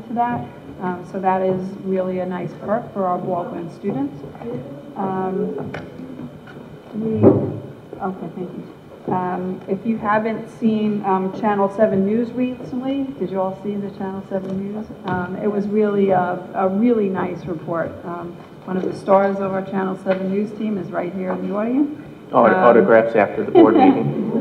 to that. So that is really a nice perk for our Baldwin students. Okay, thank you. If you haven't seen Channel 7 News recently, did you all see the Channel 7 News? It was really a really nice report. One of the stars of our Channel 7 News team is right here in the audience. Autographs after the board meeting.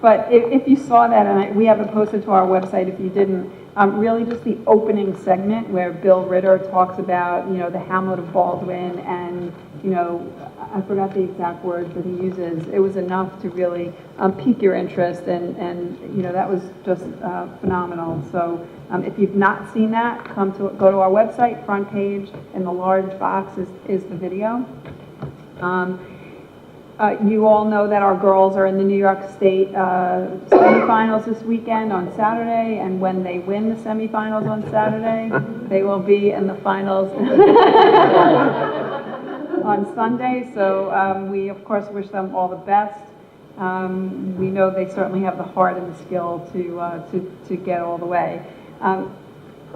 But if you saw that, and we have it posted to our website if you didn't, really just the opening segment where Bill Ritter talks about, the Hamlet of Baldwin and, I forgot the exact words that he uses. It was enough to really pique your interest, and that was just phenomenal. So if you've not seen that, go to our website, front page, in the large box is the video. You all know that our girls are in the New York State semifinals this weekend on Saturday, and when they win the semifinals on Saturday, they will be in the finals on Sunday. So we, of course, wish them all the best. We know they certainly have the heart and the skill to get all the way.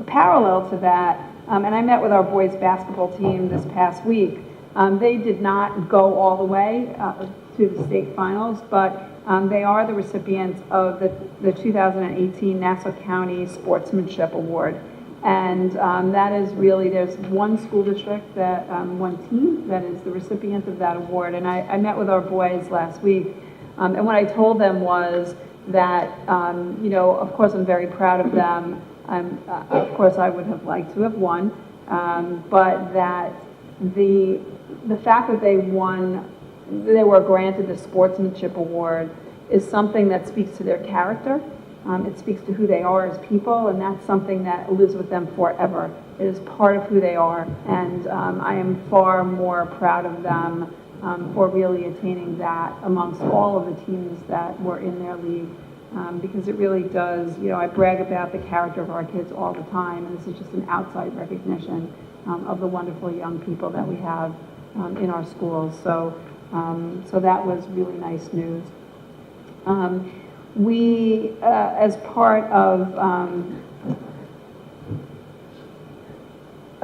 Parallel to that, and I met with our boys basketball team this past week. They did not go all the way to the state finals, but they are the recipients of the 2018 Nassau County Sportsmanship Award. And that is really, there's one school district, one team that is the recipient of that award. And I met with our boys last week, and what I told them was that, of course I'm very proud of them. Of course I would have liked to have won, but that the fact that they were granted the Sportsmanship Award is something that speaks to their character. It speaks to who they are as people, and that's something that lives with them forever. It is part of who they are, and I am far more proud of them for really attaining that amongst all of the teams that were in their league, because it really does, I brag about the character of our kids all the time, and this is just an outside recognition of the wonderful young people that we have in our schools. So that was really nice news. We, as part of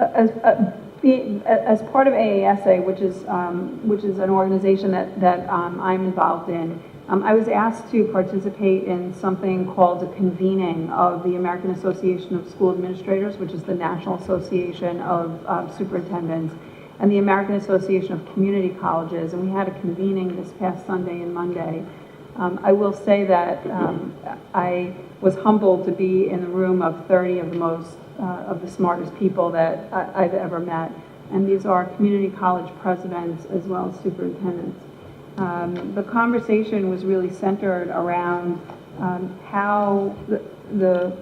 as part of AASA, which is an organization that I'm involved in, I was asked to participate in something called a convening of the American Association of School Administrators, which is the National Association of Superintendents, and the American Association of Community Colleges, and we had a convening this past Sunday and Monday. I will say that I was humbled to be in the room of 30 of the smartest people that I've ever met, and these are community college presidents as well as superintendents. The conversation was really centered around how the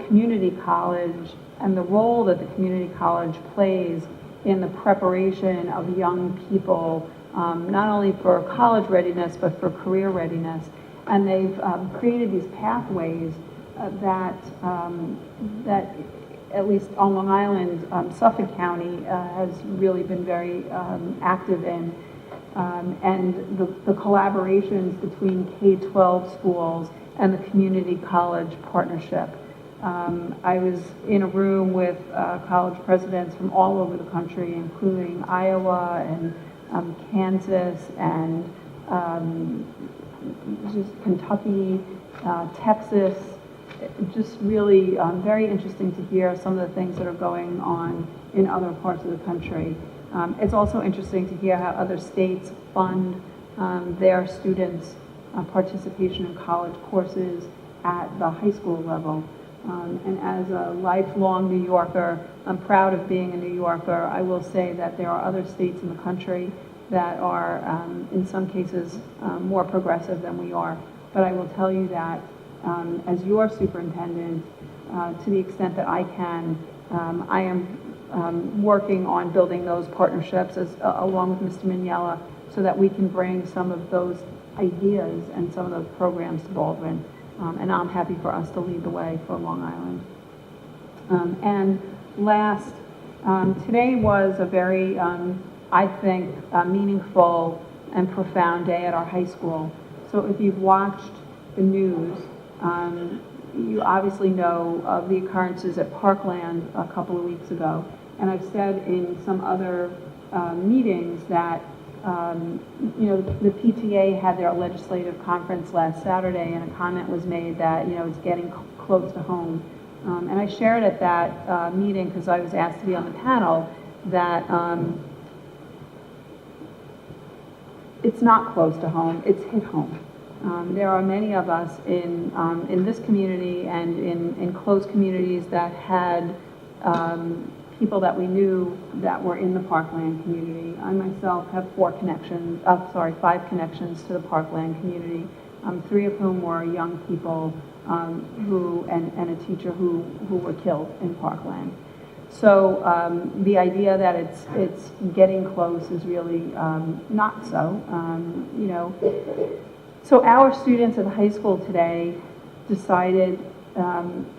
community college and the role that the community college plays in the preparation of young people, not only for college readiness, but for career readiness. And they've created these pathways that at least on Long Island, Suffolk County has really been very active in. And the collaborations between K-12 schools and the community college partnership. I was in a room with college presidents from all over the country, including Iowa and Kansas and just Kentucky, Texas. Just really very interesting to hear some of the things that are going on in other parts of the country. It's also interesting to hear how other states fund their students' participation in college courses at the high school level. And as a lifelong New Yorker, I'm proud of being a New Yorker. I will say that there are other states in the country that are, in some cases, more progressive than we are. But I will tell you that as your superintendent, to the extent that I can, I am working on building those partnerships along with Mr. Mignella so that we can bring some of those ideas and some of those programs to Baldwin. And I'm happy for us to lead the way for Long Island. And last, today was a very, I think, meaningful and profound day at our high school. So if you've watched the news, you obviously know of the occurrences at Parkland a couple of weeks ago, and I've said in some other meetings that the PTA had their legislative conference last Saturday, and a comment was made that it's getting close to home. And I shared at that meeting, because I was asked to be on the panel, that it's not close to home, it's hit home. There are many of us in this community and in close communities that had people that we knew that were in the Parkland community. I myself have 5 connections to the Parkland community, 3 of whom were young people and a teacher who were killed in Parkland. So the idea that it's getting close is really not so. So our students at the high school today decided,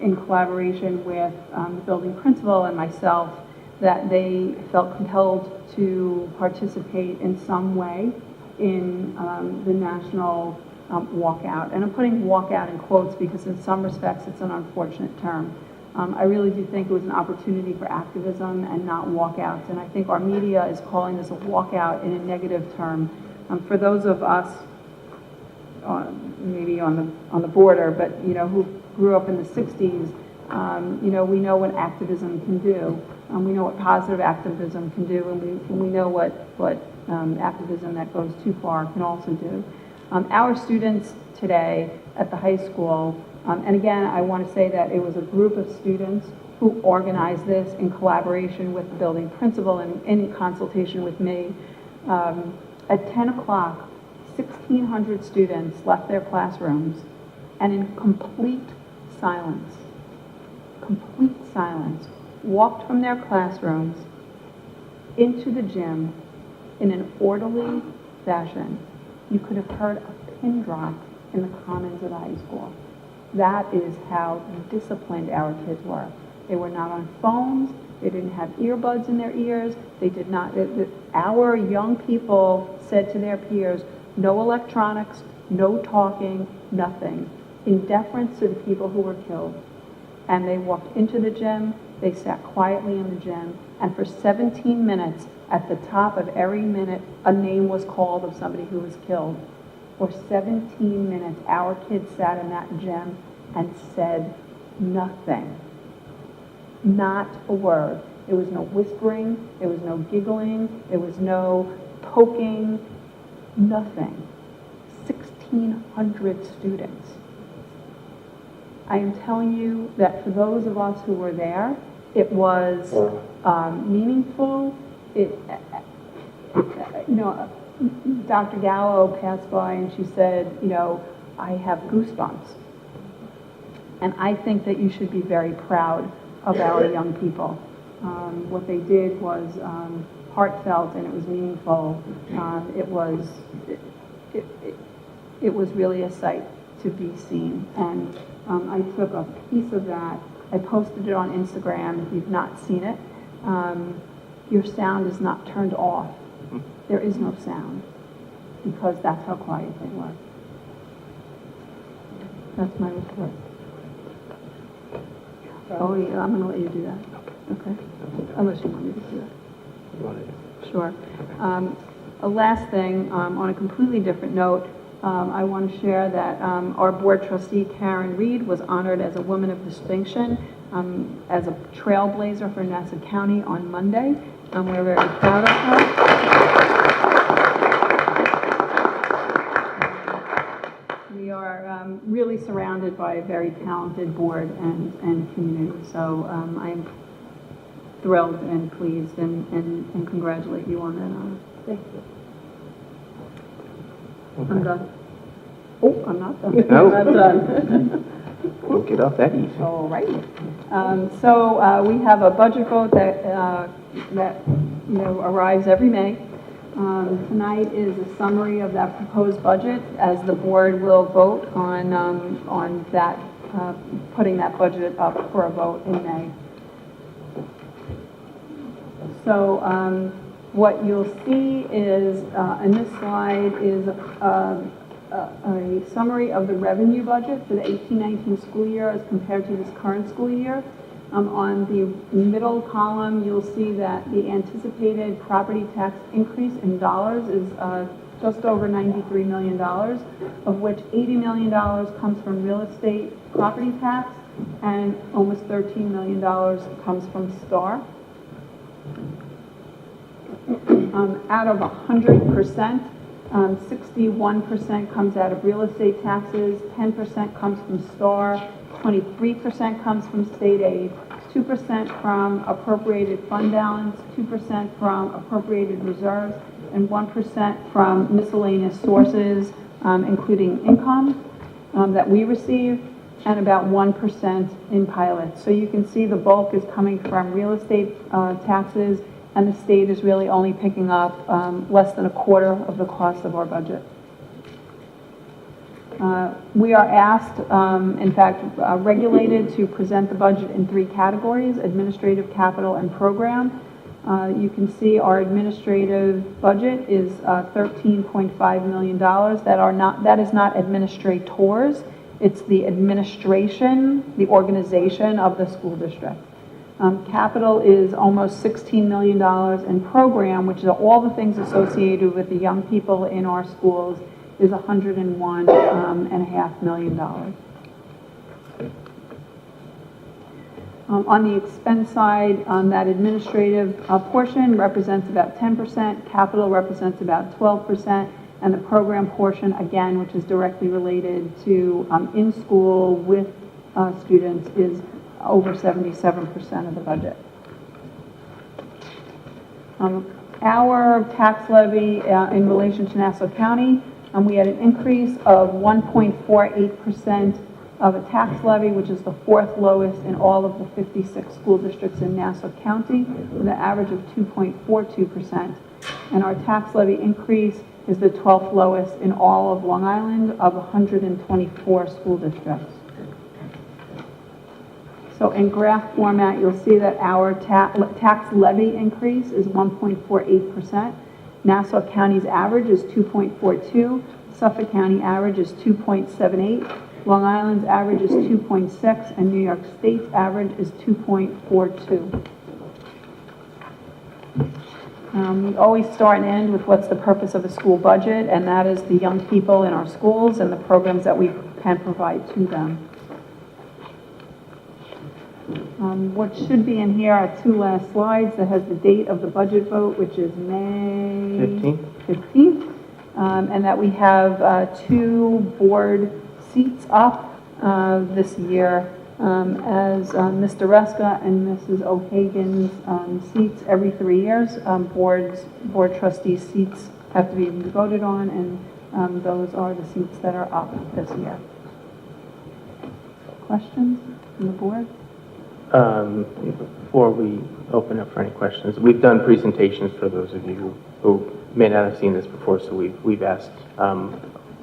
in collaboration with the building principal and myself, that they felt compelled to participate in some way in the national walkout. And I'm putting walkout in quotes because in some respects it's an unfortunate term. I really do think it was an opportunity for activism and not walkouts. And I think our media is calling this a walkout in a negative term. For those of us maybe on the border, but who grew up in the 60s, we know what activism can do. We know what positive activism can do, and we know what activism that goes too far can also do. Our students today at the high school, and again, I want to say that it was a group of students who organized this in collaboration with the building principal and in consultation with me. At 10 o'clock, 1,600 students left their classrooms, and in complete silence, walked from their classrooms into the gym in an orderly fashion. You could have heard a pin drop in the commons of the high school. That is how disciplined our kids were. They were not on phones. They didn't have earbuds in their ears. They did not. Our young people said to their peers, no electronics, no talking, nothing, in deference to the people who were killed. And they walked into the gym. They sat quietly in the gym. And for 17 minutes, at the top of every minute, a name was called of somebody who was killed. For 17 minutes, our kids sat in that gym and said nothing. Not a word. There was no whispering. There was no giggling. There was no poking. Nothing. 1,600 students. I am telling you that for those of us who were there, it was meaningful. Dr. Gallo passed by and she said, I have goosebumps. And I think that you should be very proud of our young people. What they did was heartfelt and it was meaningful. It was really a sight to be seen. And I took a piece of that. I posted it on Instagram. If you've not seen it, your sound is not turned off. There is no sound because that's how quiet they were. That's my report. Oh, yeah, I'm going to let you do that. Okay. Unless you want me to do that. Sure. A last thing, on a completely different note, I want to share that our board trustee, Karen Reed, was honored as a Woman of Distinction as a trailblazer for Nassau County on Monday. We're very proud of her. We are really surrounded by a very talented board and community. So I am thrilled and pleased and congratulate you on that honor. Thank you. Okay. I'm done. Oh, I'm not done. No. I'm not done. Don't get off that easy. All right. So we have a budget vote that arrives every May. Tonight is a summary of that proposed budget, as the board will vote on that, putting that budget up for a vote in May. So what you'll see is, in this slide is a summary of the revenue budget for the 18-19 school year as compared to this current school year. On the middle column, you'll see that the anticipated property tax increase in dollars is just over $93 million, of which $80 million comes from real estate property tax and almost $13 million comes from STAR. Out of 100%, 61% comes out of real estate taxes, 10% comes from STAR, 23% comes from state aid, 2% from appropriated fund balance, 2% from appropriated reserves, and 1% from miscellaneous sources, including income that we receive, and about 1% in pilots. So you can see the bulk is coming from real estate taxes, and the state is really only picking up less than a quarter of the cost of our budget. We are asked, in fact, regulated to present the budget in 3 categories: administrative, capital, and program. You can see our administrative budget is $13.5 million. That is not administrators. It's the administration, the organization of the school district. Capital is almost $16 million, and program, which are all the things associated with the young people in our schools, is $101.5 million. On the expense side, that administrative portion represents about 10%, capital represents about 12%, and the program portion, again, which is directly related to in-school with students, is over 77% of the budget. Our tax levy in relation to Nassau County, we had an increase of 1.48% of a tax levy, which is the 4th lowest in all of the 56 school districts in Nassau County, with an average of 2.42%. And our tax levy increase is the 12th lowest in all of Long Island of 124 school districts. So in graph format, you'll see that our tax levy increase is 1.48%. Nassau County's average is 2.42. Suffolk County average is 2.78. Long Island's average is 2.6, and New York State's average is 2.42. We always start and end with what's the purpose of a school budget, and that is the young people in our schools and the programs that we can provide to them. What should be in here are 2 last slides that has the date of the budget vote, which is May 15th, and that we have 2 board seats up this year as Mr. Reska and Mrs. O'Hagan's seats every 3 years. Board trustees' seats have to be voted on, and those are the seats that are up this year. Questions from the board? Before we open up for any questions, we've done presentations for those of you who may not have seen this before, so we've asked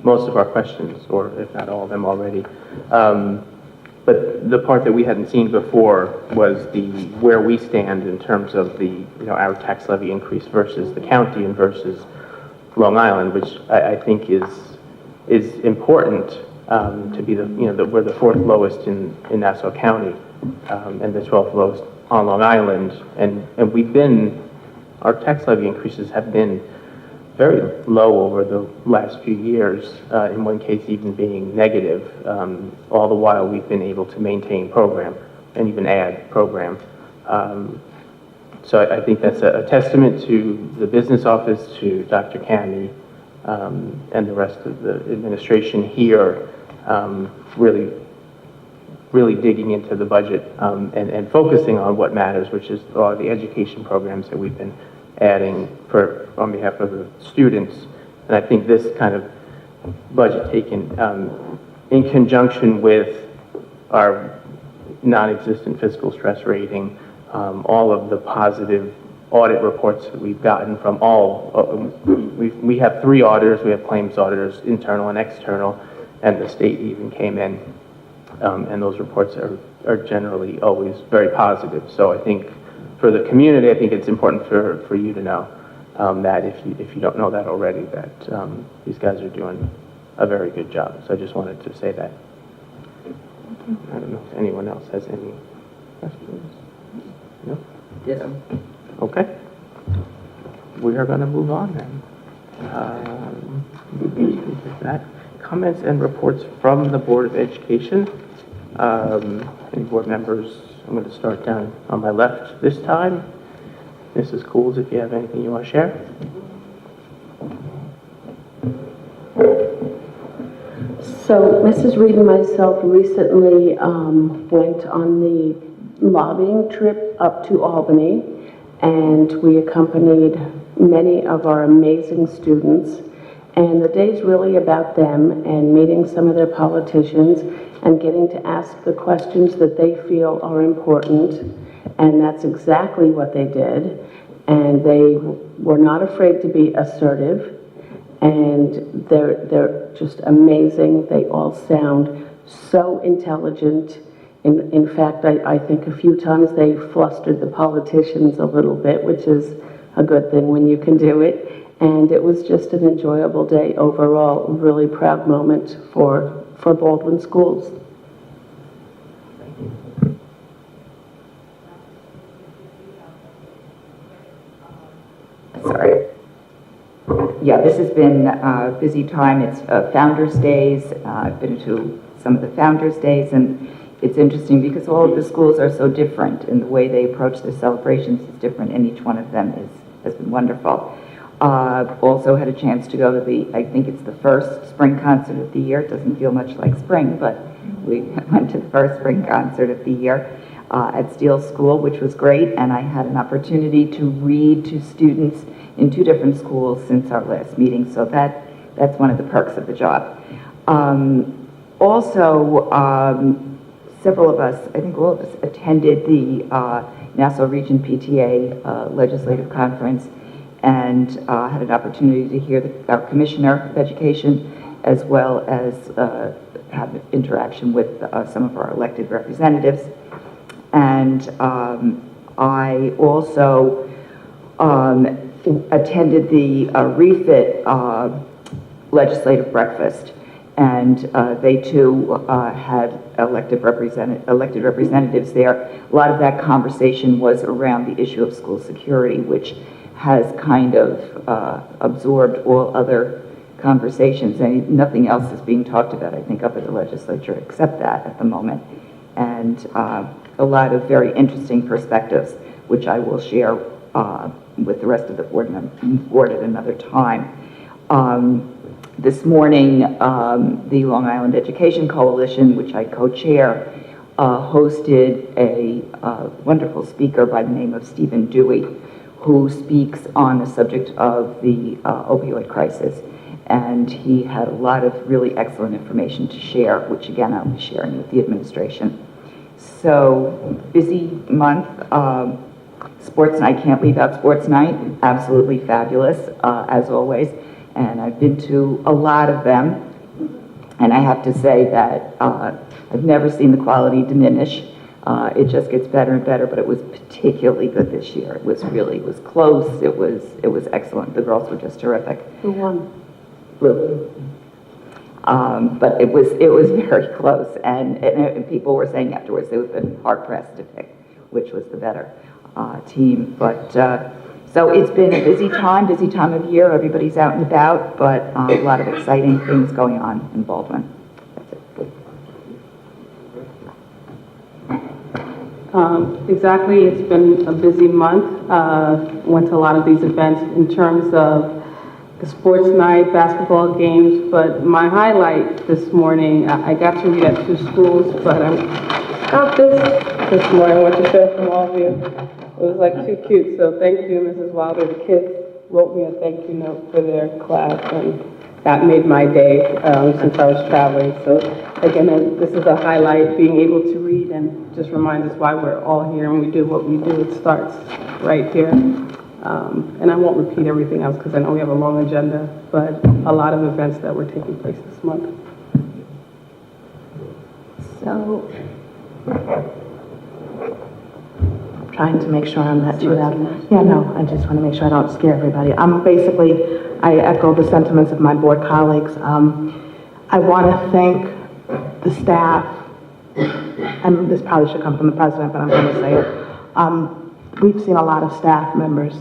most of our questions, or if not all of them already. But the part that we hadn't seen before was where we stand in terms of our tax levy increase versus the county and versus Long Island, which I think is important to be we're the 4th lowest in Nassau County. And the 12th lowest on Long Island, and our tax levy increases have been very low over the last few years, in one case even being negative, all the while we've been able to maintain program and even add program. So I think that's a testament to the business office, to Dr. Cammy, and the rest of the administration here, really digging into the budget and focusing on what matters, which is all the education programs that we've been adding on behalf of the students. And I think this kind of budget taken in conjunction with our non-existent fiscal stress rating, all of the positive audit reports that we've gotten from we have 3 auditors. We have claims auditors, internal and external, and the state even came in. And those reports are generally always very positive. So I think for the community, I think it's important for you to know that if you don't know that already, that these guys are doing a very good job. So I just wanted to say that. I don't know if anyone else has any questions. No? Ditto. Okay. We are going to move on then. That. Comments and reports from the Board of Education. Any board members? I'm going to start down on my left this time. Mrs. Cools, if you have anything you want to share. So Mrs. Reed and myself recently went on the lobbying trip up to Albany, and we accompanied many of our amazing students. And the day's really about them and meeting some of their politicians and getting to ask the questions that they feel are important. And that's exactly what they did. And they were not afraid to be assertive. And they're just amazing. They all sound so intelligent. In fact, I think a few times they flustered the politicians a little bit, which is a good thing when you can do it. And it was just an enjoyable day overall, a really proud moment for Baldwin schools. Sorry. Yeah, this has been a busy time. It's Founders Days. I've been to some of the Founders Days, and it's interesting because all of the schools are so different, and the way they approach their celebrations is different, and each one of them has been wonderful. Also had a chance to go to I think it's the first spring concert of the year. It doesn't feel much like spring, but we went to the first spring concert of the year at Steele School, which was great, and I had an opportunity to read to students in 2 different schools since our last meeting, so that's one of the perks of the job. Several of us, I think all of us, attended the Nassau Region PTA Legislative Conference and had an opportunity to hear our Commissioner of Education, as well as have interaction with some of our elected representatives. And I also attended the refit legislative breakfast, and they too had elected representatives there. A lot of that conversation was around the issue of school security, which has kind of absorbed all other conversations, and nothing else is being talked about, I think, up at the legislature except that at the moment. And a lot of very interesting perspectives, which I will share with the rest of the board at another time. This morning, the Long Island Education Coalition, which I co-chair, hosted a wonderful speaker by the name of Stephen Dewey, who speaks on the subject of the opioid crisis. And he had a lot of really excellent information to share, which again, I'll be sharing with the administration. So, busy month. Sports night, can't leave out sports night. Absolutely fabulous, as always. And I've been to a lot of them. And I have to say that I've never seen the quality diminish. It just gets better and better, but it was particularly good this year. It was close. It was excellent. The girls were just terrific. Who won? Blue. But it was very close, and people were saying afterwards they would have been hard pressed to pick which was the better team. But so it's been a busy time of year. Everybody's out and about, but a lot of exciting things going on in Baldwin. Exactly, it's been a busy month. Went to a lot of these events in terms of the sports night, basketball games, but my highlight this morning, I got to read at 2 schools, but I got this morning, what you said from all of you. It was like too cute, so thank you, Mrs. Wilder. The kids wrote me a thank you note for their class, and that made my day since I was traveling. So again, this is a highlight, being able to read and just reminds us why we're all here and we do what we do. It starts right here. And I won't repeat everything else because I know we have a long agenda, but a lot of events that were taking place this month. So, trying to make sure I'm not too loud. Yeah, no, I just want to make sure I don't scare everybody. I echo the sentiments of my board colleagues. I want to thank the staff, and this probably should come from the president, but I'm going to say it. We've seen a lot of staff members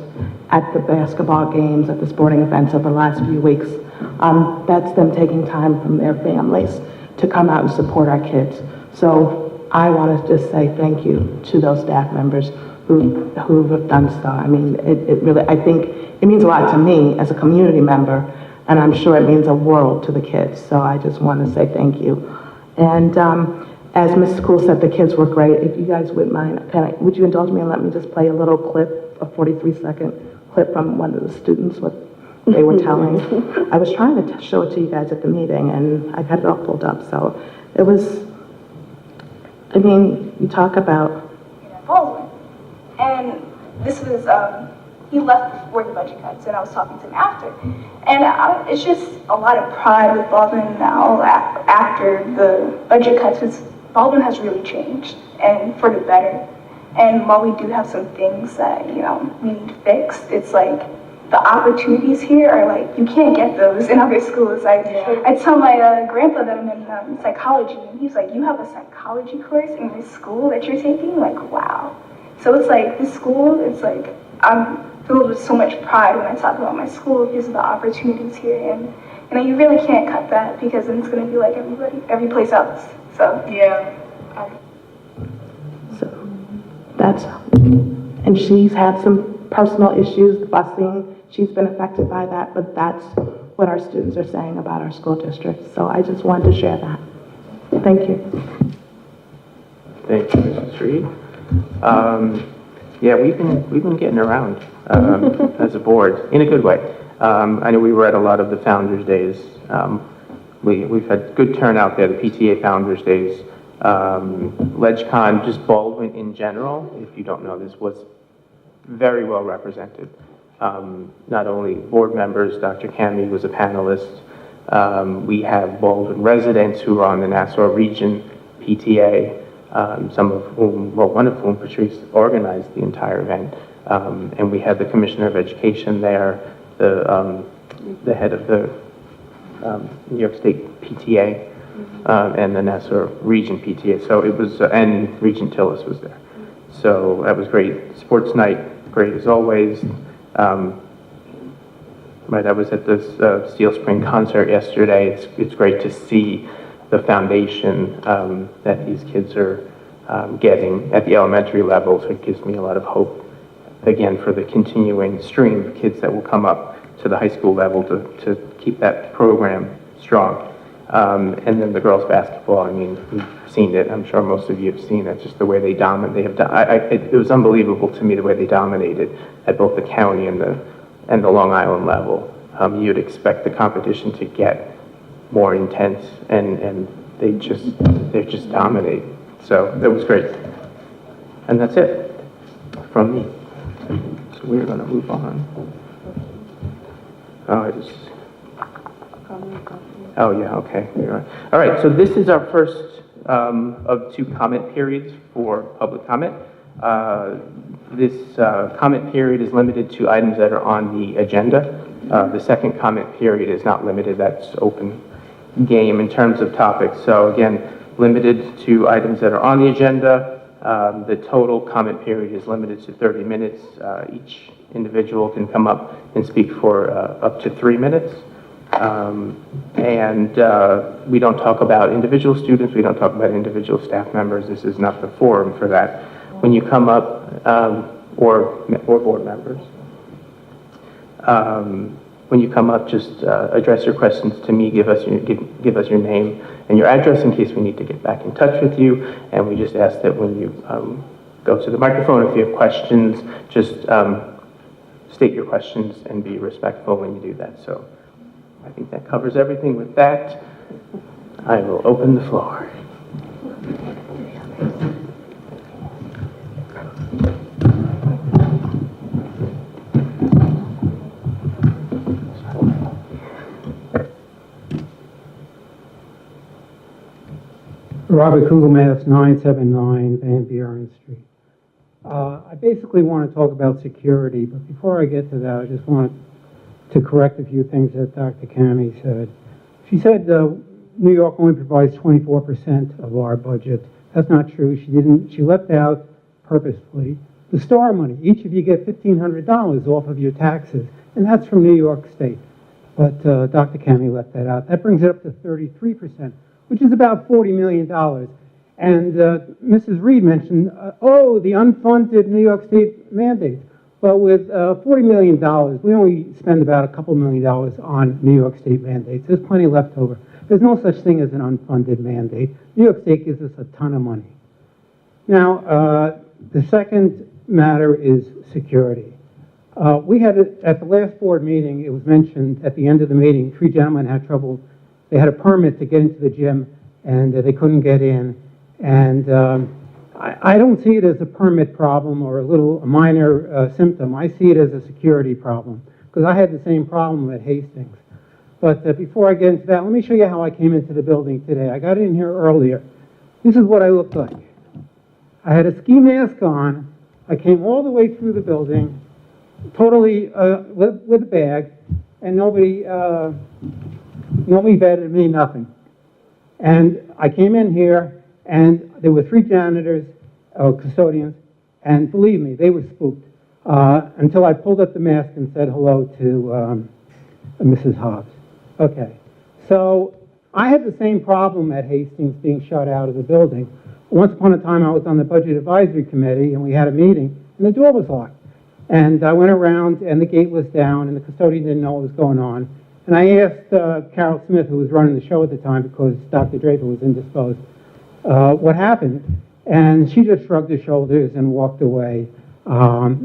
at the basketball games, at the sporting events over the last few weeks. That's them taking time from their families to come out and support our kids. So I want to just say thank you to those staff members who have done so. I mean, it really, I think it means a lot to me as a community member, and I'm sure it means a world to the kids. So I just want to say thank you. And as Mrs. Cool said, the kids were great. If you guys wouldn't mind, would you indulge me and let me just play a little clip, a 43-second clip from one of the students, what they were telling. I was trying to show it to you guys at the meeting, and I got it all pulled up. So it was, I mean, you talk about Baldwin. And this was, he left before the budget cuts, and I was talking to him after. And it's just a lot of pride with Baldwin now after the budget cuts, because Baldwin has really changed, and for the better. And while we do have some things that, you know, we need fixed, it's like the opportunities here are like, you can't get those in other schools. I tell my grandpa that I'm in psychology, and he's like, you have a psychology course in this school that you're taking? Like, wow. So it's like, this school, it's like, I'm filled with so much pride when I talk about my school because of the opportunities here. And you know, you really can't cut that, because then it's going to be like every place else. So, yeah. So that's, and she's had some personal issues, busing. She's been affected by that, but that's what our students are saying about our school district. So I just wanted to share that. Thank you. Thank you, Mrs. Reed. Yeah, we've been getting around as a board in a good way. I know we were at a lot of the Founders Days. We've had good turnout there. The PTA Founders Days, LegCon, just Baldwin in general. If you don't know, this was very well represented. Not only board members, Dr. Cami was a panelist. We have Baldwin residents who are on the Nassau Region PTA. Some of whom, well, one of whom, Patrice, organized the entire event. And we had the Commissioner of Education there, the head of the New York State PTA, and the Nassau Region PTA. So it was, and Regent Tillis was there. So that was great. Sports night, great as always. Right, I was at this Steel Spring concert yesterday. It's great to see the foundation that these kids are getting at the elementary level, so it gives me a lot of hope, again, for the continuing stream of kids that will come up to the high school level to keep that program strong. And then the girls' basketball, I mean, we've seen it. I'm sure most of you have seen it, just the way they dominate. It was unbelievable to me the way they dominated at both the county and the Long Island level. You'd expect the competition to get more intense, and they just dominate. So that was great. And that's it from me. So we're going to move on. Oh, yeah, okay. All right, so this is our first of two comment periods for public comment. This comment period is limited to items that are on the agenda. The second comment period is not limited. That's open game in terms of topics. So again, limited to items that are on the agenda. The total comment period is limited to 30 minutes. Each individual can come up and speak for up to 3 minutes. And we don't talk about individual students. We don't talk about individual staff members. This is not the forum for that. When you come up, or board members, when you come up, just address your questions to me. Give us your name and your address in case we need to get back in touch with you. And we just ask that when you go to the microphone, if you have questions, just state your questions and be respectful when you do that. So I think that covers everything. With that, I will open the floor. Robert Kugelmass, 979 Van Buren Street. I basically want to talk about security, but before I get to that, I just want to correct a few things that Dr. Cami said. She said New York only provides 24% of our budget. That's not true. She left out purposefully the STAR money. Each of you get $1,500 off of your taxes, and that's from New York State. But Dr. Kennedy left that out. That brings it up to 33%, which is about $40 million. And Mrs. Reed mentioned, the unfunded New York State mandate. But with $40 million, we only spend about a couple $1 million on New York State mandates. There's plenty left over. There's no such thing as an unfunded mandate. New York State gives us a ton of money. Now, the second matter is security. We had, at the last board meeting, it was mentioned at the end of the meeting, 3 gentlemen had trouble. They had a permit to get into the gym, and they couldn't get in. And I don't see it as a permit problem or a minor symptom. I see it as a security problem, because I had the same problem at Hastings. But before I get into that, let me show you how I came into the building today. I got in here earlier. This is what I looked like. I had a ski mask on. I came all the way through the building, totally with a bag, and nobody vetted me, nothing. And I came in here, and there were 3 janitors, custodians, and believe me, they were spooked until I pulled up the mask and said hello to Mrs. Hobbs. Okay, so I had the same problem at Hastings being shut out of the building. Once upon a time, I was on the Budget Advisory Committee, and we had a meeting, and the door was locked. And I went around, and the gate was down, and the custodian didn't know what was going on. And I asked Carol Smith, who was running the show at the time, because Dr. Draper was indisposed, what happened. And she just shrugged her shoulders and walked away. There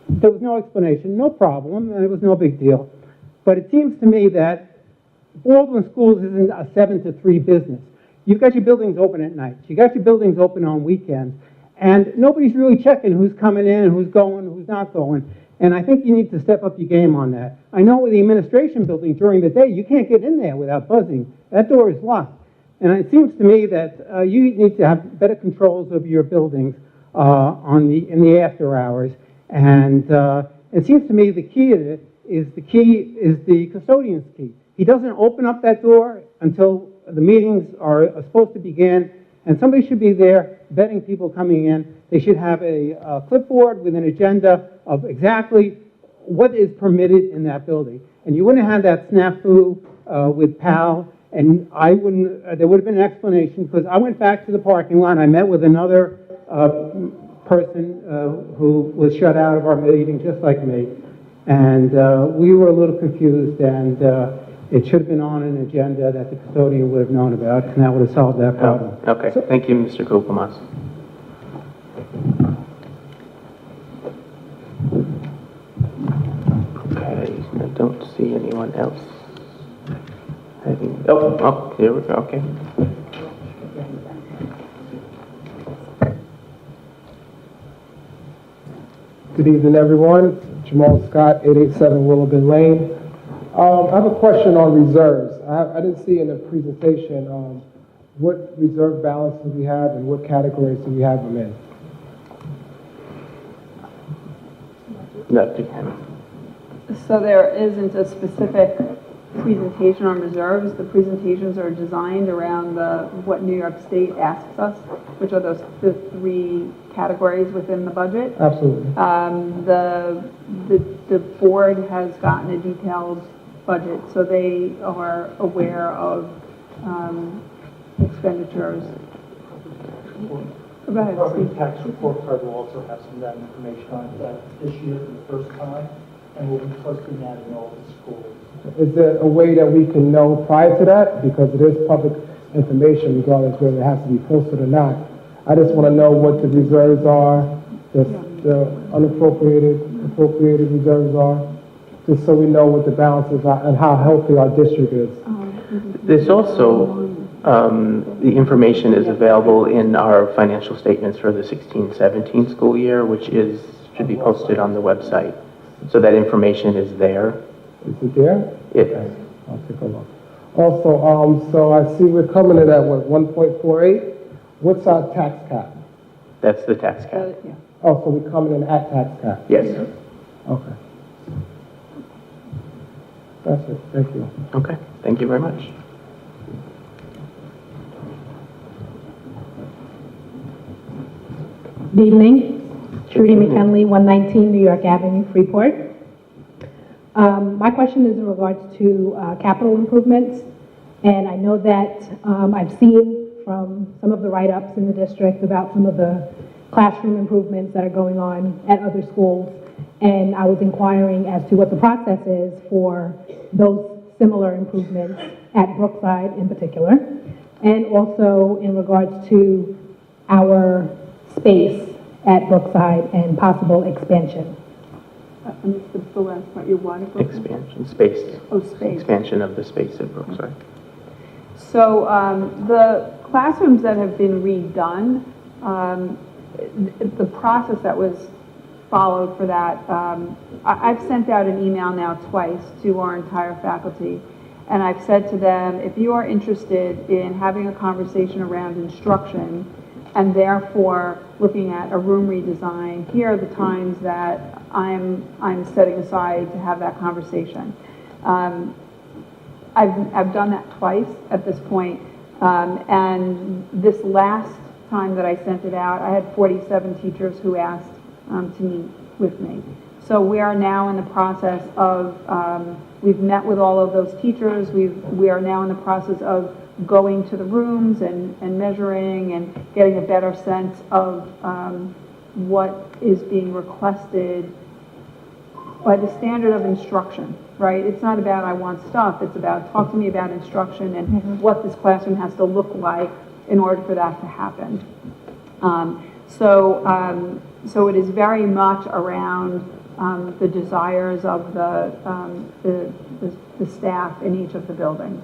was no explanation, no problem, and it was no big deal. But it seems to me that Baldwin Schools isn't a 7 to 3 business. You've got your buildings open at night. You got your buildings open on weekends. And nobody's really checking who's coming in and who's going, who's not going. And I think you need to step up your game on that. I know with the administration building during the day, you can't get in there without buzzing. That door is locked. And it seems to me that you need to have better controls of your buildings in the after hours. And it seems to me the key is the custodian's key. He doesn't open up that door until the meetings are supposed to begin, and somebody should be there vetting people coming in. They should have a clipboard with an agenda of exactly what is permitted in that building. And you wouldn't have that snafu with PAL, and there would have been an explanation, because I went back to the parking lot, I met with another person who was shut out of our meeting just like me, and we were a little confused, and it should have been on an agenda that the custodian would have known about, and that would have solved that problem. Okay, thank you, Mr. Kukumas. Okay, I don't see anyone else. Here we go, okay. Good evening, everyone. Jamal Scott, 887 Willowbin Lane. I have a question on reserves. I didn't see in the presentation what reserve balances we have and what categories do we have them in. So there isn't a specific presentation on reserves. The presentations are designed around what New York State asks us, which are the 3 categories within the budget. Absolutely. The board has gotten a detailed budget, so they are aware of expenditures. Go ahead, Property Steve. tax report card will also have some of that information on that this year for the first time, and we'll be posting that in all the schools. Is there a way that we can know prior to that? Because it is public information regardless whether it has to be posted or not. I just want to know what the reserves are, the appropriated reserves are, just so we know what the balances are and how healthy our district is. There's also, the information is available in our financial statements for the 16-17 school year, which should be posted on the website. So that information is there. Is it there? It is. Okay, I'll take a look. Also, so I see we're coming in at what, 1.48? What's our tax cap? That's the tax cap. Yeah. Oh, so we're coming in at tax cap? Yes. Okay. That's it, thank you. Okay, thank you very much. Good evening. Trudy McKinley, 119 New York Avenue, Freeport. My question is in regards to capital improvements. And I know that I've seen from some of the write-ups in the district about some of the classroom improvements that are going on at other schools. And I was inquiring as to what the process is for those similar improvements at Brookside in particular. And also in regards to our space at Brookside and possible expansion. The last part, your water. Expansion, space. Oh, space. Expansion of the space at Brookside. So the classrooms that have been redone, the process that was followed for that, I've sent out an email now twice to our entire faculty, and I've said to them, if you are interested in having a conversation around instruction and therefore looking at a room redesign, here are the times that I'm setting aside to have that conversation. I've done that twice at this point, and this last time that I sent it out, I had 47 teachers who asked to meet with me. So we are now in the process of, we've met with all of those teachers, we are now in the process of going to the rooms and measuring and getting a better sense of what is being requested by the standard of instruction, right? It's not about I want stuff, it's about talk to me about instruction and what this classroom has to look like in order for that to happen. So it is very much around the desires of the staff in each of the buildings.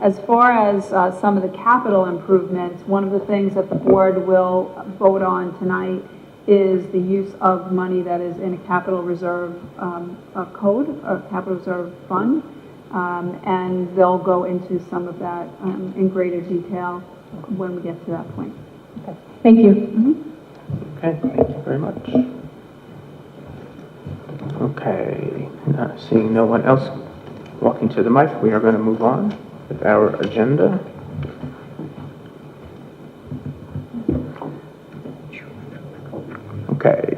As far as some of the capital improvements, one of the things that the board will vote on tonight is the use of money that is in a capital reserve code, a capital reserve fund, and they'll go into some of that in greater detail when we get to that point. Okay. Thank you. Okay, thank you very much. Okay, seeing no one else walking to the mic, we are going to move on with our agenda. Okay,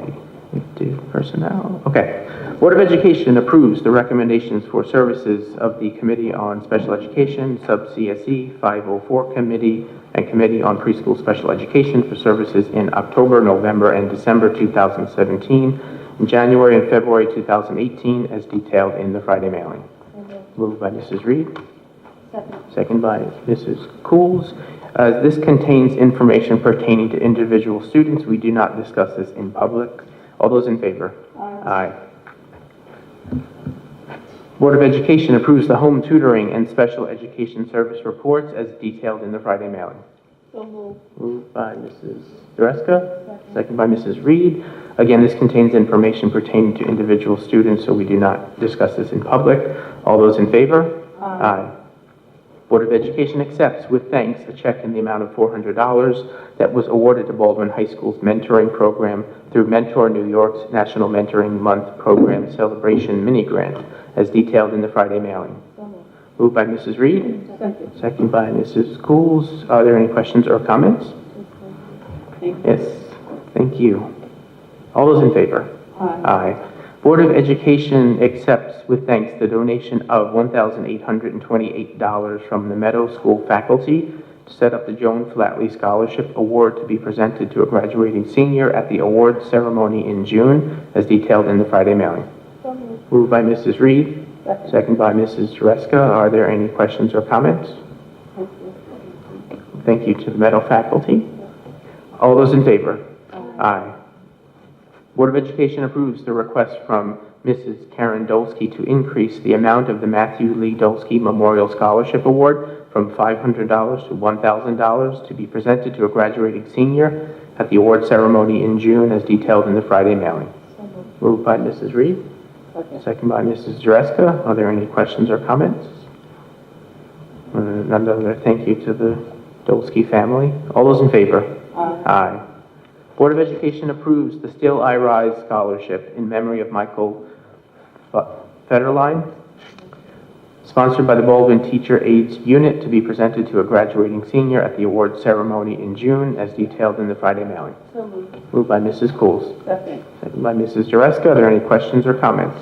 we do personnel. Okay. Board of Education approves the recommendations for services of the Committee on Special Education, Sub-CSE 504 Committee, and Committee on Preschool Special Education for services in October, November, and December 2017, in January and February 2018, as detailed in the Friday mailing. Moved by Mrs. Reed. Second by Mrs. Cools. This contains information pertaining to individual students. We do not discuss this in public. All those in favor? Aye. Board of Education approves the home tutoring and special education service reports as detailed in the Friday mailing. So moved. Moved by Mrs. Dreska, second by Mrs. Reed. Again, this contains information pertaining to individual students, so we do not discuss this in public. All those in favor? Aye. Board of Education accepts with thanks a check in the amount of $400 that was awarded to Baldwin High School's mentoring program through Mentor New York's National Mentoring Month Program Celebration Mini Grant, as detailed in the Friday mailing. Moved by Mrs. Reed. Second by Mrs. Cools. Are there any questions or comments? Yes. Thank you. All those in favor? Aye. Board of Education accepts with thanks the donation of $1,828 from the Meadow School faculty to set up the Joan Flatley Scholarship Award to be presented to a graduating senior at the award ceremony in June, as detailed in the Friday mailing. Moved by Mrs. Reed. Second by Mrs. Dreska. Are there any questions or comments? Thank you to the Meadow faculty. All those in favor? Aye. Board of Education approves the request from Mrs. Karen Dolsky to increase the amount of the Matthew Lee Dolsky Memorial Scholarship Award from $500 to $1,000 to be presented to a graduating senior at the award ceremony in June, as detailed in the Friday mailing. Moved by Mrs. Reed. Second by Mrs. Dreska. Are there any questions or comments? Another thank you to the Dolsky family. All those in favor? Aye. Board of Education approves the Still I Rise Scholarship in memory of Michael Federline, sponsored by the Baldwin Teacher Aids Unit, to be presented to a graduating senior at the award ceremony in June, as detailed in the Friday mailing. So moved. Moved by Mrs. Coles. Second. Second by Mrs. Jareska. Are there any questions or comments?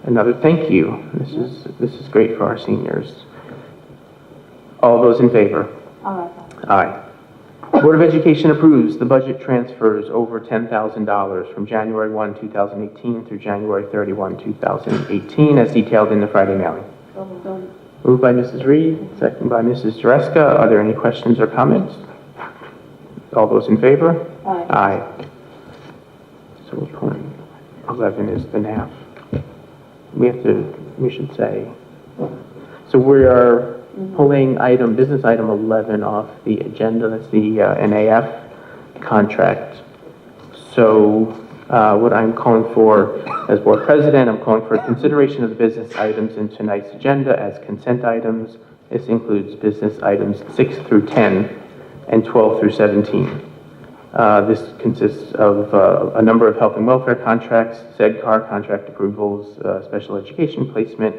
Another thank you. This is great for our seniors. All those in favor? Aye. Aye. Board of Education approves the budget transfers over $10,000 from January 1, 2018 through January 31, 2018, as detailed in the Friday mailing. So moved. Moved by Mrs. Reed, second by Mrs. Jareska. Are there any questions or comments? All those in favor? Aye. Aye. So we're pulling 11 is the NAF. We should say, so we are pulling business item 11 off the agenda. That's the NAF contract. So what I'm calling for as board president, I'm calling for consideration of the business items in tonight's agenda as consent items. This includes business items 6 through 10 and 12 through 17. This consists of a number of health and welfare contracts, SEDCAR contract approvals, special education placement,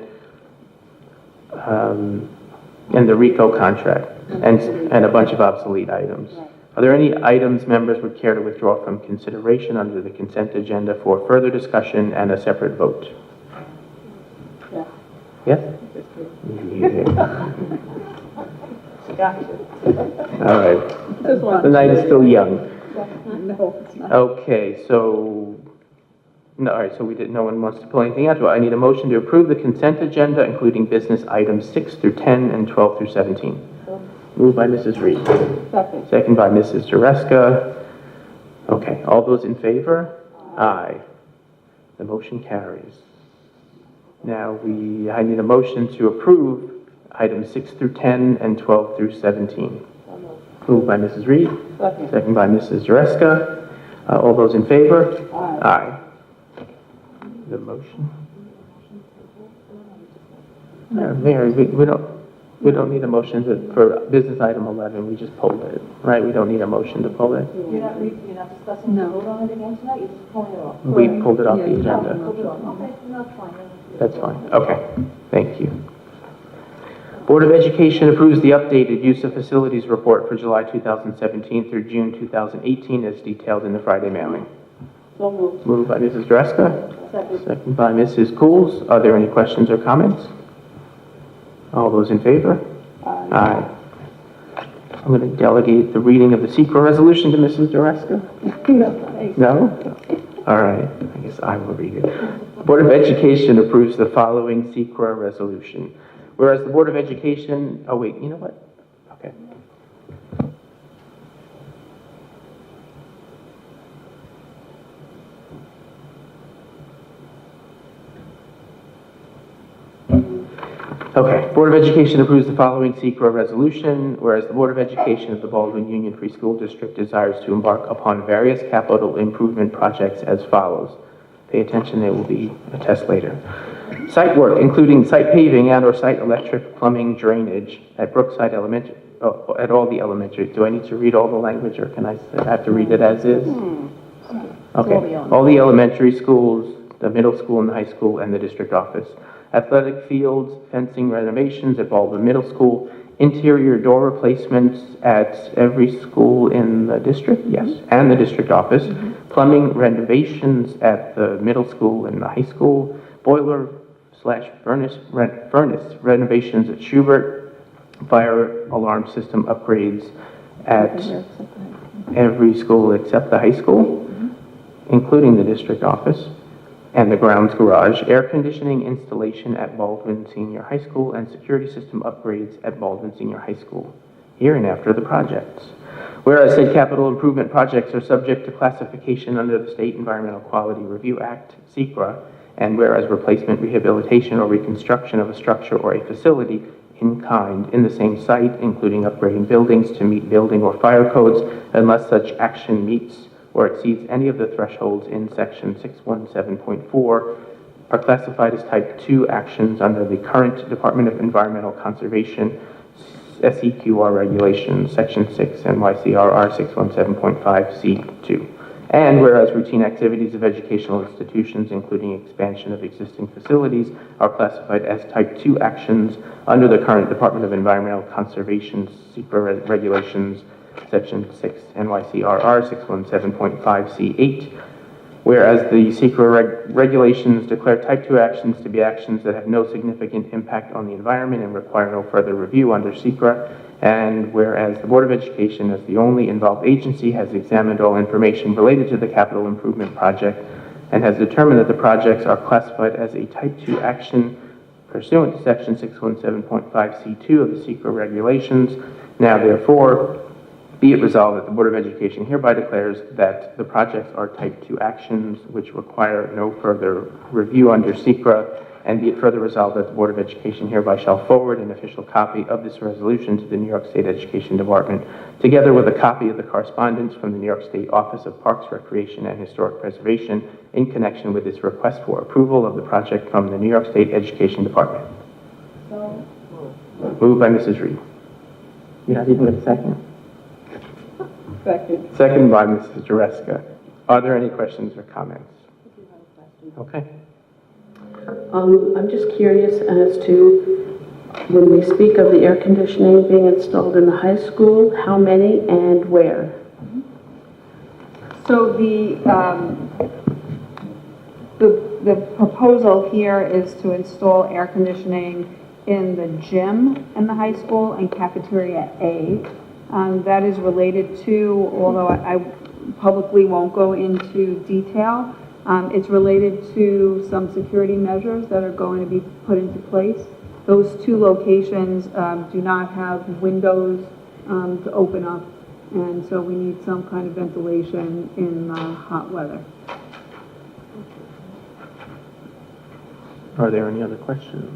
and the RICO contract, and a bunch of obsolete items. Are there any items members would care to withdraw from consideration under the consent agenda for further discussion and a separate vote? Yeah. Yes? Yeah. Gotcha. All right. The night is still young. No, it's not. Okay, so, no, all right, so no one wants to pull anything out. Well, I need a motion to approve the consent agenda, including business items 6 through 10 and 12 through 17. Moved by Mrs. Reed. Second. Second by Mrs. Jareska. Okay, all those in favor? Aye. The motion carries. Now I need a motion to approve items 6 through 10 and 12 through 17. Moved by Mrs. Reed. Second. Second by Mrs. Jareska. All those in favor? Aye. The motion. Mary, we don't need a motion for business item 11. We just pulled it, right? We don't need a motion to pull it. You're not discussing the vote on it again tonight, you're just pulling it off. We pulled it off the Yeah, agenda. Pulled it off, okay, that's fine. That's fine. Okay. Thank you. Board of Education approves the updated use of facilities report for July 2017 through June 2018 as detailed in the Friday mailing. So moved. Moved by Mrs. Dreska. Second. Second by Mrs. Coles. Are there any questions or comments? All those in favor? Aye. I'm going to delegate the reading of the secret resolution to Mrs. Dreska. No? All right. I guess I will read it. Board of Education approves the following secret resolution. Whereas the Board of Education, oh wait, you know what? Okay. Okay, Board of Education approves the following secret resolution. Whereas the Board of Education of the Baldwin Union Free School District desires to embark upon various capital improvement projects as follows. Pay attention, there will be a test later. Site work, including site paving and or site electric, plumbing, drainage at Brookside Elementary, at all the elementaries. Do I need to read all the language, or can I have to read it as is? Okay. All the elementary schools, the middle school and the high school, and the district office. Athletic fields, fencing renovations at Baldwin Middle School, interior door replacements at every school in the district, yes, and the district office, plumbing renovations at the middle school and the high school, boiler/furnace renovations at Schubert, fire alarm system upgrades at every school except the high school, including the district office, and the grounds garage, air conditioning installation at Baldwin Senior High School, and security system upgrades at Baldwin Senior High School, hereinafter the projects. Whereas said capital improvement projects are subject to classification under the State Environmental Quality Review Act, SEQRA, and whereas replacement, rehabilitation, or reconstruction of a structure or a facility in kind in the same site, including upgrading buildings to meet building or fire codes, unless such action meets or exceeds any of the thresholds in section 617.4, are classified as type 2 actions under the current Department of Environmental Conservation SEQR regulations, section 6 NYCRR 617.5 C2. And whereas routine activities of educational institutions, including expansion of existing facilities, are classified as type 2 actions under the current Department of Environmental Conservation secret regulations, section 6 NYCRR 617.5C8. Whereas the secret regulations declare type 2 actions to be actions that have no significant impact on the environment and require no further review under SECRA, and whereas the Board of Education, as the only involved agency, has examined all information related to the capital improvement project and has determined that the projects are classified as a type 2 action pursuant to section 617.5C2 of the SECRA regulations. Now, therefore, be it resolved that the Board of Education hereby declares that the projects are type 2 actions which require no further review under SECRA, and be it further resolved that the Board of Education hereby shall forward an official copy of this resolution to the New York State Education Department, together with a copy of the correspondence from the New York State Office of Parks, Recreation, and Historic Preservation in connection with its request for approval of the project from the New York State Education Department. Moved by Mrs. Reed. You're not even going to second? Second. Second by Mrs. Jareska. Are there any questions or comments? Okay. I'm just curious as to when we speak of the air conditioning being installed in the high school, how many and where? So the proposal here is to install air conditioning in the gym in the high school and cafeteria A. That is related to, although I publicly won't go into detail, it's related to some security measures that are going to be put into place. Those two locations do not have windows to open up, and so we need some kind of ventilation in hot weather. Are there any other questions?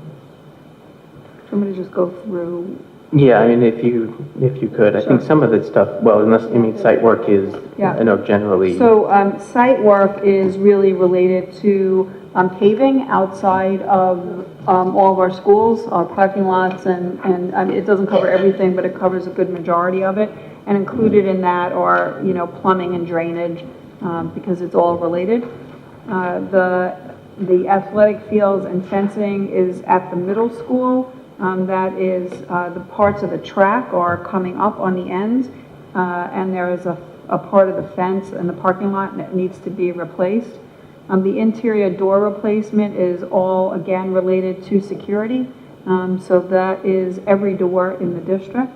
So I'm going to just go through. Yeah, I mean, if you could, I think some of the stuff, well, unless, I mean, site work is, Yeah. I know generally. So site work is really related to paving outside of all of our schools, our parking lots, and it doesn't cover everything, but it covers a good majority of it. And included in that are, plumbing and drainage, because it's all related. The athletic fields and fencing is at the middle school. That is, the parts of the track are coming up on the ends, and there is a part of the fence in the parking lot that needs to be replaced. The interior door replacement is all, again, related to security, so that is every door in the district.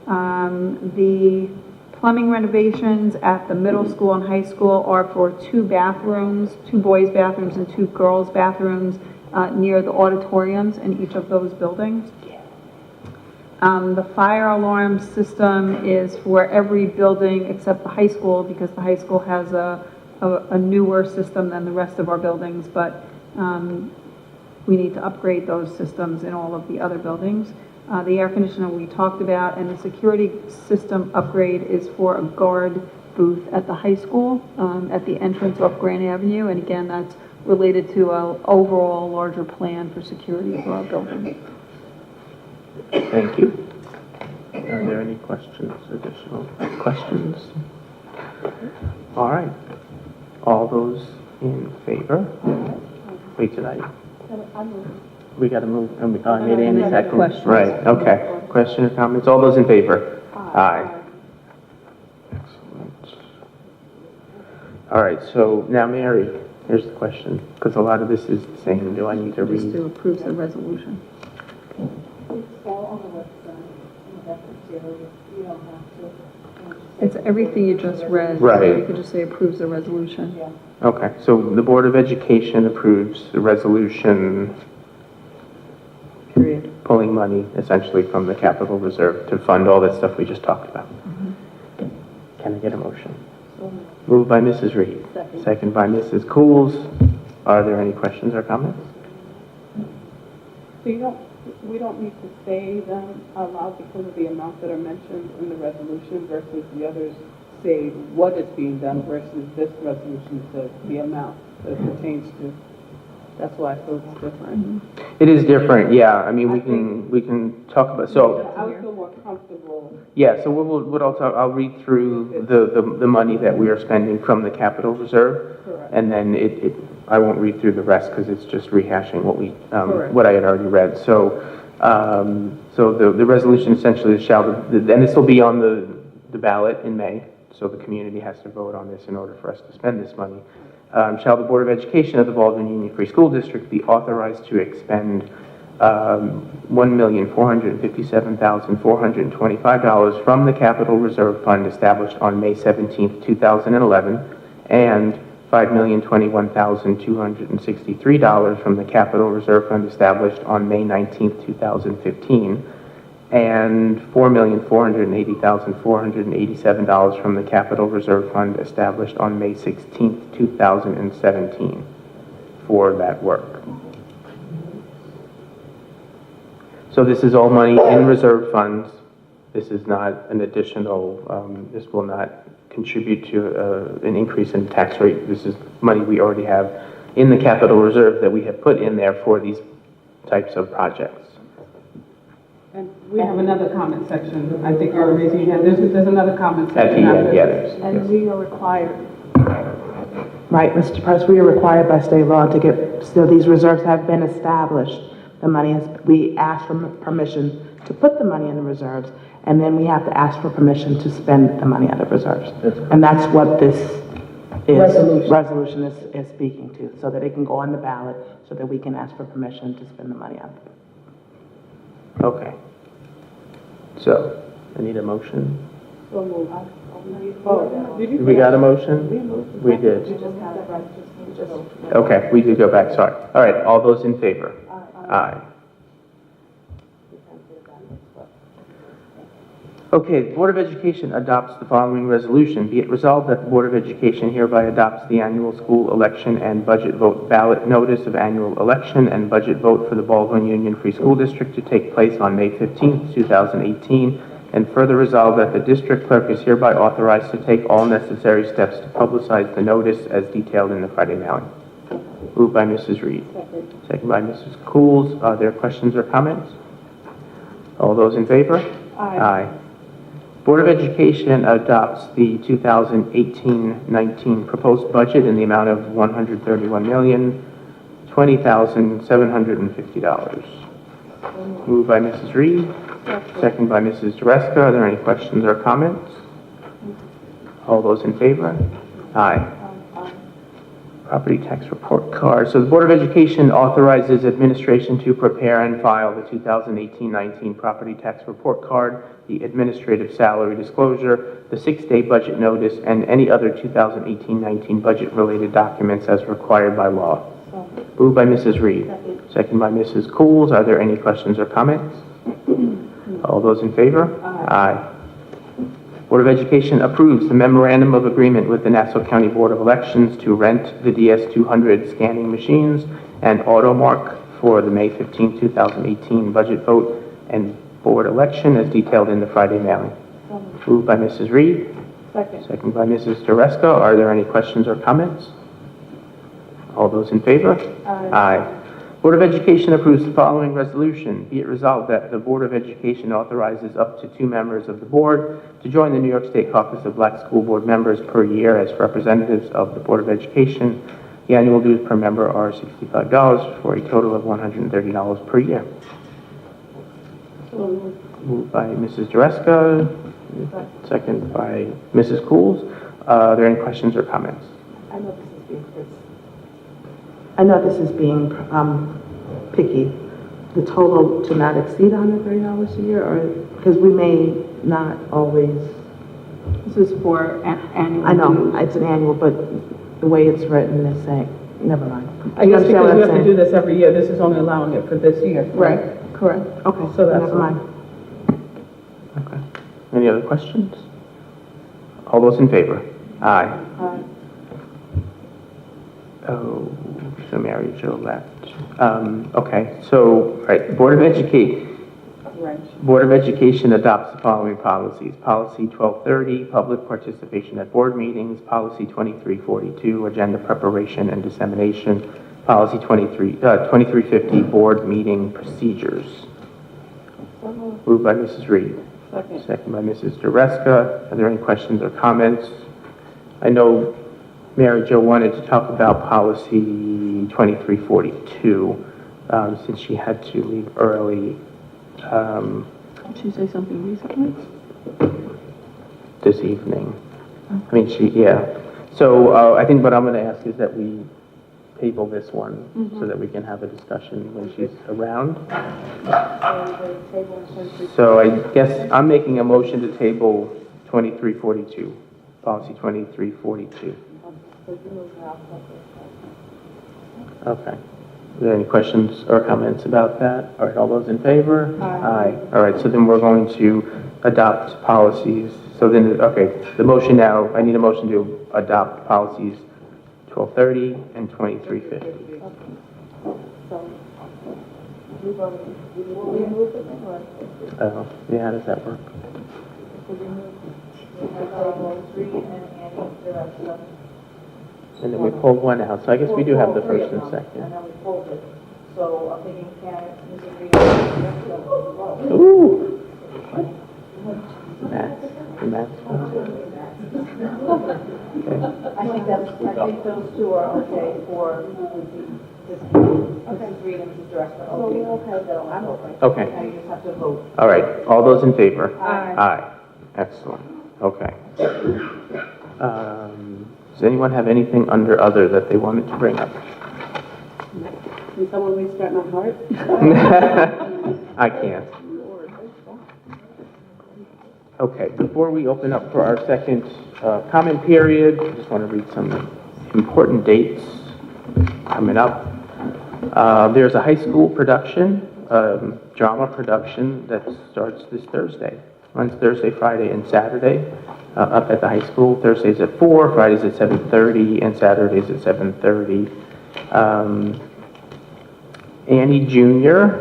The plumbing renovations at the middle school and high school are for 2 bathrooms, 2 boys' bathrooms and 2 girls' bathrooms, near the auditoriums in each of those buildings. The fire alarm system is for every building except the high school, because the high school has a newer system than the rest of our buildings, but we need to upgrade those systems in all of the other buildings. The air conditioner we talked about, and the security system upgrade is for a guard booth at the high school, at the entrance off Grand Avenue, and again, that's related to an overall larger plan for security for our building. Thank you. Are there any questions, additional questions? All right. All those in favor? Wait, did I? We got to move, and we made any second. Questions. Right, okay. Question or comments? All those in favor? Aye. Excellent. All right, so now Mary, here's the question, because a lot of this is the same. Do I need to read? Just to approve the resolution. It's all on the website, in that material, you don't have to. It's everything you just read. Right. So you could just say approves the resolution. Yeah. Okay, so the Board of Education approves the resolution Period. pulling money essentially from the capital reserve to fund all that stuff we just talked about. Can I get a motion? Moved by Mrs. Reed. Second by Mrs. Cools. Are there any questions or comments? So we don't need to say them out loud because of the amounts that are mentioned in the resolution versus the others say what is being done versus this resolution says the amount that it pertains to. That's why I feel it's different. It is different, yeah. I mean, we can talk about, so, I would feel more comfortable. yeah, so what I'll read through the money that we are spending from the capital reserve. Correct. And then I won't read through the rest because it's just rehashing Correct. what I had already read. So, the resolution essentially is and this will be on the ballot in May. So the community has to vote on this in order for us to spend this money. Shall the Board of Education of the Baldwin Union Free School District be authorized to expend $1,457,425 from the Capital Reserve Fund established on May 17th, 2011, and $5,021,263 from the Capital Reserve Fund established on May 19th, 2015, and $4,480,487 from the Capital Reserve Fund established on May 16th, 2017 for that work. So this is all money in reserve funds. This is not an additional, this will not contribute to an increase in tax rate. This is money we already have in the capital reserve that we have put in there for these types of projects. And we have another comment section. I think you're raising your hand. There's another comment section. And we are required. Right, Mr. Price, we are required by state law to get, so these reserves have been established. The money is, we ask for permission to put the money in the reserves, and then we have to ask for permission to spend the money out of reserves. And that's what this resolution is speaking to, so that it can go on the ballot, so that we can ask for permission to spend the money out. Okay. So, I need a motion. We got a motion? We did. Okay, we did go back, sorry. All right, all those in favor? Aye. Okay, the Board of Education adopts the following resolution. Be it resolved that the Board of Education hereby adopts the annual school election and budget vote ballot notice of annual election and budget vote for the Baldwin Union Free School District to take place on May 15th, 2018, and further resolve that the district clerk is hereby authorized to take all necessary steps to publicize the notice as detailed in the Friday mailing. Moved by Mrs. Reed. Second by Mrs. Coles. Are there questions or comments? All those in favor? Aye. Board of Education adopts the 2018-19 proposed budget in the amount of $131,020,750. Moved by Mrs. Reed. Second by Mrs. Dreska. Are there any questions or comments? All those in favor? Aye. Property tax report card. So the Board of Education authorizes administration to prepare and file the 2018-19 property tax report card, the administrative salary disclosure, the 6-day budget notice, and any other 2018-19 budget-related documents as required by law. Moved by Mrs. Reed. Second by Mrs. Coles. Are there any questions or comments? All those in favor? Aye. Board of Education approves the memorandum of agreement with the Nassau County Board of Elections to rent the DS200 scanning machines and AutoMark for the May 15, 2018 budget vote and board election as detailed in the Friday mailing. Moved by Mrs. Reed. Second by Mrs. Dreska. Are there any questions or comments? All those in favor? Aye. Board of Education approves the following resolution. Be it resolved that the Board of Education authorizes up to 2 members of the board to join the New York State Caucus of Black School Board members per year as representatives of the Board of Education. The annual dues per member are $65 for a total of $130 per year. Moved by Mrs. Dreska, second by Mrs. Coles. Are there any questions or comments? I know this is being picky. The total to not exceed $130 a year, or because we may not always. This is for annual. I know it's an annual, but the way it's written is saying, never mind. I guess because we have to do this every year, this is only allowing it for this year. Right. Correct. Okay. So that's never mind. Okay. Any other questions? All those in favor? Aye. Oh, so Mary Jo left. Okay, so, right, Board of Education adopts the following policies. Policy 1230, public participation at board meetings. Policy 2342, agenda preparation and dissemination. Policy 2350, board meeting procedures. Moved by Mrs. Reed. Second by Mrs. Dreska. Are there any questions or comments? I know Mary Jo wanted to talk about policy 2342 since she had to leave early. Did she say something recently? This evening. I mean, yeah. So I think what I'm going to ask is that we table this one so that we can have a discussion when she's around. So I guess I'm making a motion to table 2342, policy 2342. Okay. Are there any questions or comments about that? All right, all those in favor? Aye. All right, so then we're going to adopt policies. So then, okay, the motion now, I need a motion to adopt policies 1230 and 2350. Yeah, how does that work? And then we pulled one out, so I guess we do have the first and second. And then we pulled it. So I'm thinking, Ooh! Math. I think those two are okay for Mrs. Reed and Mrs. Dreska. Okay, so I'm okay. Okay. Now you just have to vote. All right, all those in favor? Aye. Aye. Excellent. Okay. Does anyone have anything under other that they wanted to bring up? Can someone restart my heart? I can't. Okay, before we open up for our second comment period, I just want to read some important dates coming up. There's a high school production, drama production that starts this Thursday. Runs Thursday, Friday, and Saturday up at the high school. Thursdays at 4, Fridays at 7:30, and Saturdays at 7:30. Annie Jr.,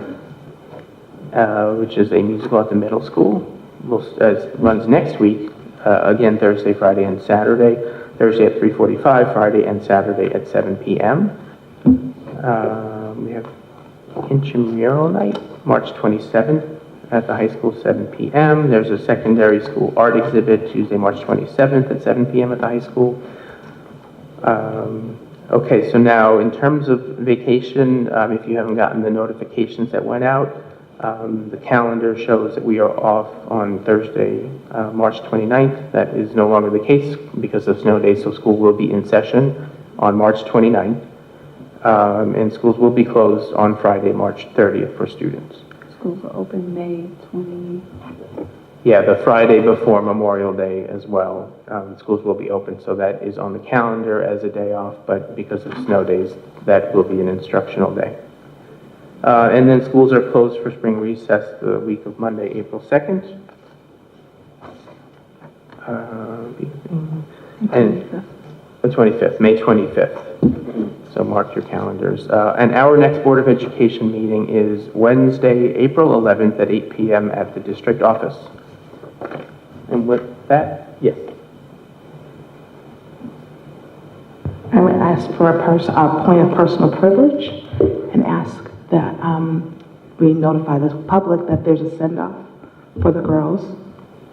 which is a musical at the middle school, runs next week, again Thursday, Friday, and Saturday. Thursday at 3:45, Friday and Saturday at 7 p.m. We have Intramural Night, March 27th at the high school, 7 p.m. There's a secondary school art exhibit Tuesday, March 27th at 7 p.m. at the high school. Okay, so now in terms of vacation, if you haven't gotten the notifications that went out, the calendar shows that we are off on Thursday, March 29th. That is no longer the case because of snow days, so school will be in session on March 29th. And schools will be closed on Friday, March 30th for students. Schools are open May 20. Yeah, the Friday before Memorial Day as well. Schools will be open, so that is on the calendar as a day off, but because of snow days, that will be an instructional day. And then schools are closed for spring recess the week of Monday, April 2nd. And the 25th, May 25th. So mark your calendars. And our next Board of Education meeting is Wednesday, April 11th at 8 p.m. at the district office. And with that, yes. I would ask for a point of personal privilege and ask that we notify the public that there's a send-off for the girls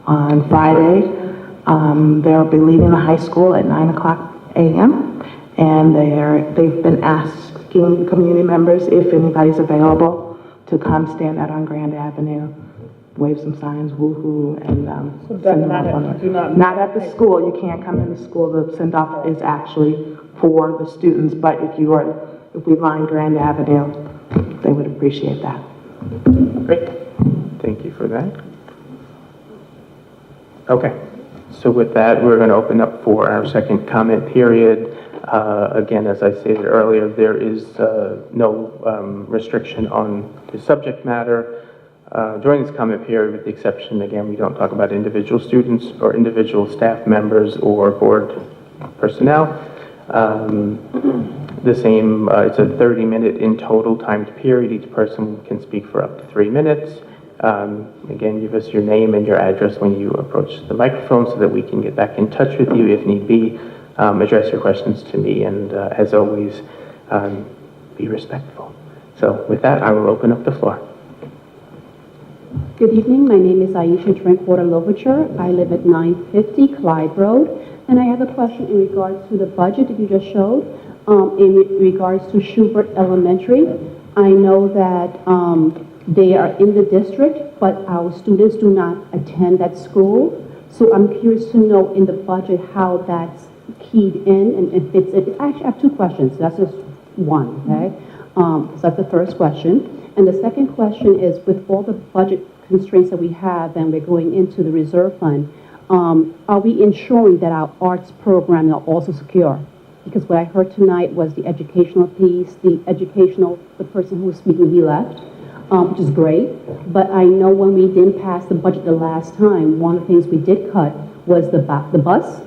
on Friday. They'll be leaving the high school at 9 o'clock a.m. and they've been asking community members if anybody's available to come stand out on Grand Avenue, wave some signs, woo-hoo, and send them off on. Not at the school. You can't come in the school. The send-off is actually for the students, but if we line Grand Avenue, they would appreciate that. Great. Thank you for that. Okay. So with that, we're going to open up for our second comment period. Again, as I stated earlier, there is no restriction on the subject matter. During this comment period, with the exception, again, we don't talk about individual students or individual staff members or board personnel. The same, it's a 30-minute in total timed period. Each person can speak for up to 3 minutes. Again, give us your name and your address when you approach the microphone so that we can get back in touch with you if need be. Address your questions to me, and as always, be respectful. So with that, I will open up the floor. Good evening. My name is Aisha Drinkwater Louverture. I live at 950 Clyde Road, and I have a question in regards to the budget that you just showed. In regards to Schubert Elementary, I know that they are in the district, but our students do not attend that school. So I'm curious to know in the budget how that's keyed in and fits in. Actually, I have two questions. That's just one, okay? So that's the first question. And the second question is, with all the budget constraints that we have and we're going into the reserve fund, are we ensuring that our arts program are also secure? Because what I heard tonight was the educational piece, the person who was speaking, he left, which is great. But I know when we didn't pass the budget the last time, one of the things we did cut was the bus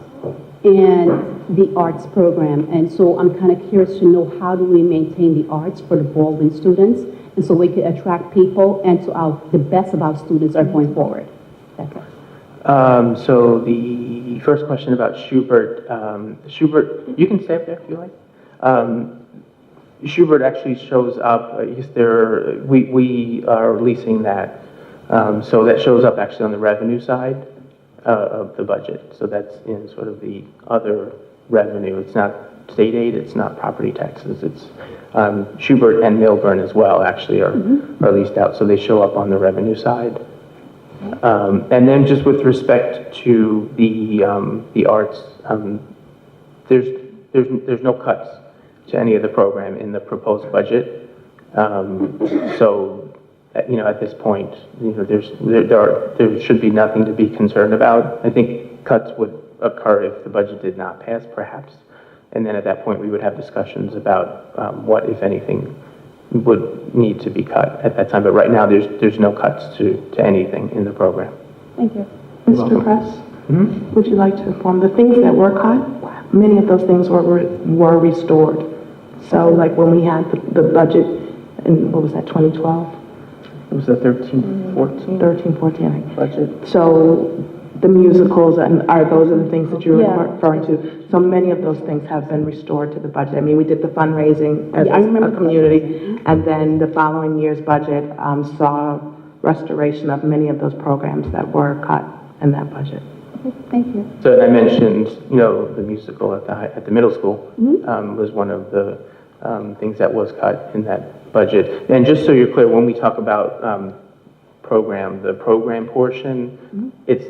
and the arts program. And so I'm kind of curious to know, how do we maintain the arts for the Baldwin students, and so we can attract people, and so the best of our students are going forward? That's it. So the first question about Schubert, you can stay up there if you like. Schubert actually shows up, I guess we are leasing that, so that shows up actually on the revenue side of the budget. So that's in sort of the other revenue. It's not state aid, it's not property taxes, it's Schubert and Milburn as well actually are leased out, so they show up on the revenue side. And then just with respect to the arts, there's no cuts to any of the program in the proposed budget. So, at this point, there should be nothing to be concerned about. I think cuts would occur if the budget did not pass, perhaps. And then at that point, we would have discussions about what, if anything, would need to be cut at that time. But right now, there's no cuts to anything in the program. Thank you. Mr. Press, would you like to inform the things that were cut? Many of those things were restored. So like when we had the budget in, what was that, 2012? It was a 13, 14? 13, 14, I think. Budget. So the musicals, and those are the things that you're referring to. So many of those things have been restored to the budget. I mean, we did the fundraising as a community, and then the following year's budget saw restoration of many of those programs that were cut in that budget. Thank you. So I mentioned, the musical at the middle school was one of the things that was cut in that budget. And just so you're clear, when we talk about the program portion, it's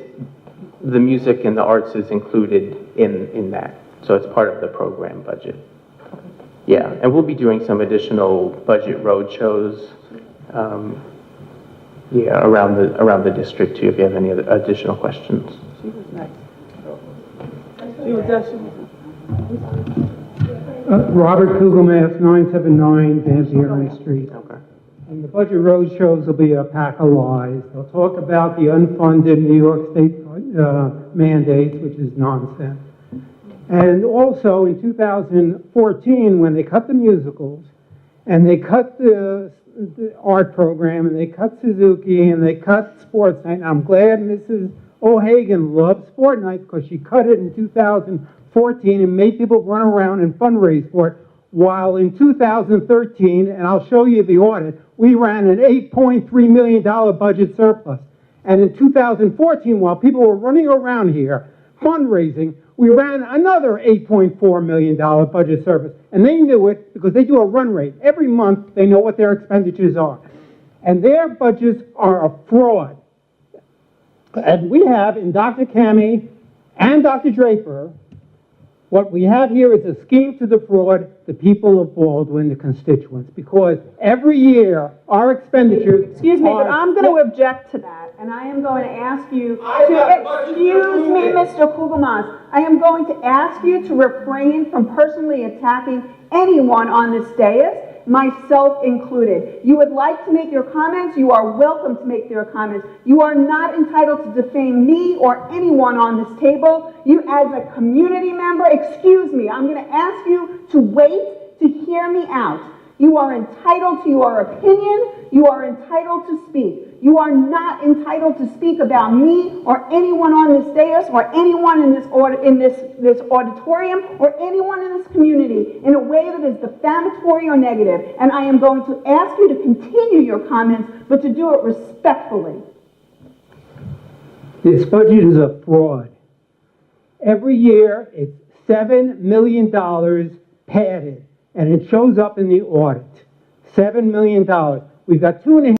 the music and the arts is included in that. So it's part of the program budget. Yeah, and we'll be doing some additional budget road shows around the district too, if you have any other additional questions. She was nice. She was just. Robert Kugelmass, 979 Van Buren Street. Okay. And the budget road shows will be a pack of lies. They'll talk about the unfunded New York State mandates, which is nonsense. And also in 2014, when they cut the musicals, and they cut the art program, and they cut Suzuki, and they cut Sports Night, and I'm glad Mrs. O'Hagan loves Sport Night because she cut it in 2014 and made people run around and fundraise for it, while in 2013, and I'll show you the audit, we ran an $8.3 million budget surplus. And in 2014, while people were running around here fundraising, we ran another $8.4 million budget surplus. And they knew it because they do a run rate. Every month, they know what their expenditures are. And their budgets are a fraud. And we have in Dr. Kami and Dr. Draper, what we have here is a scheme to defraud the people of Baldwin, the constituents, because every year our expenditures. Excuse me, but I'm going to object to that, and I am going to ask you to excuse me, Mr. Kugelmass. I am going to ask you to refrain from personally attacking anyone on this dais, myself included. You would like to make your comments, you are welcome to make your comments. You are not entitled to defame me or anyone on this table. You as a community member, excuse me, I'm going to ask you to wait to hear me out. You are entitled to your opinion. You are entitled to speak. You are not entitled to speak about me or anyone on this dais or anyone in this auditorium or anyone in this community in a way that is defamatory or negative. And I am going to ask you to continue your comments, but to do it respectfully. This budget is a fraud. Every year, it's $7 million padded, and it shows up in the audit. $7 million. We've got 2.5